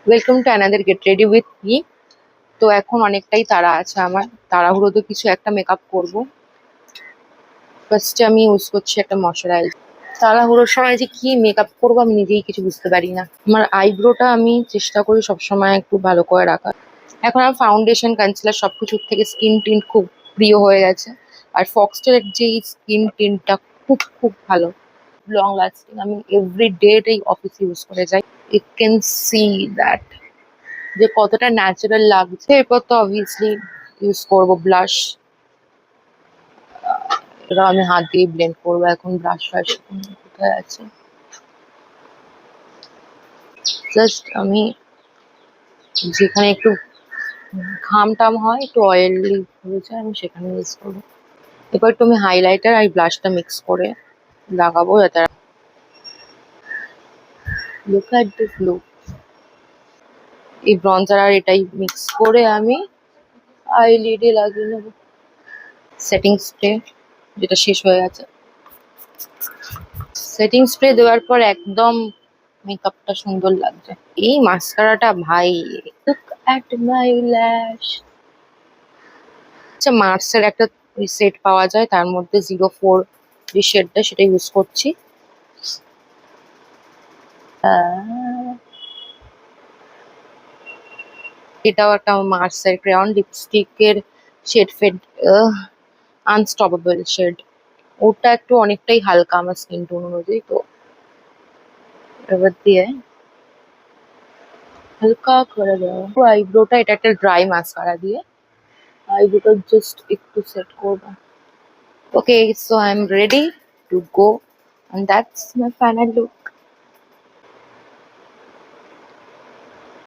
Welcome to another get ready with me. তো এখন অনেকটাই তাড়া আছে আমার, তাড়াহুড়োতে কিছু একটা মেকআপ করব। ফার্স্টে আমি ইউজ করছি একটা ময়শ্চারাইজ। তাড়াহুড়োর সময় যে কি মেকআপ করবো আমি নিজেই কিছু বুঝতে পারি না। আমার আইব্রোটা আমি চেষ্টা করি সবসময় একটু ভালো করে রাখার। এখন আমার ফাউন্ডেশন কনসিলার সবকিছুর থেকে স্কিন টিন্ট খুব প্রিয় হয়ে গেছে। আর ফক্সটেলের যেই স্কিন টিন্টটা খুব খুব ভালো, লং লাস্টিং। আমি এভরি ডে এটাই অফিসে ইউজ করে যাই। ইউ ক্যান সি দ্যাট যে কতটা ন্যাচারাল লাগছে। এরপর তো অবভিয়াসলি ইউজ করবো ব্লাশ। এটা আমি হাত দিয়ে ব্লেন্ড করবো। এখন ব্রাশ ফ্রাশ কোথায় আছে, জাস্ট আমি যেখানে একটু ঘাম টাম হয়, একটু অয়েলি হয়ে যায়, আমি সেখানে ইউজ করবো। এবার একটু আমি হাইলাইটার আর ব্লাশটা মিক্স করে লাগাবো যাতে লুক অ্যাট দিস লুক। এই ব্রঞ্জার আর এটাই মিক্স করে আমি আইলিডে লাগিয়ে নেবো। সেটিং স্প্রে যেটা শেষ হয়ে গেছে, সেটিং স্প্রে দেওয়ার পর একদম মেকআপটা সুন্দর লাগছে। এই মাস্কারাটা ভাই, লুক অ্যাট মাই ল্যাশ। আচ্ছা, মার্সের একটা সেট পাওয়া যায়, তার মধ্যে 04 যে শেডটা সেটা ইউজ করছি। এটাও একটা মার্সের ক্রেয়ন লিপস্টিকের শেড ফেড, আনস্টপেবল শেড। ওটা একটু অনেকটাই হালকা আমার স্কিন টোন অনুযায়ী, তো এবার দিয়ে হালকা করে দেওয়া আইব্রোটা। এটা একটা ড্রাই মাস্কারা দিয়ে আইব্রোটা জাস্ট একটু সেট করবো। Okay, so I'm ready to go, and that's my final look.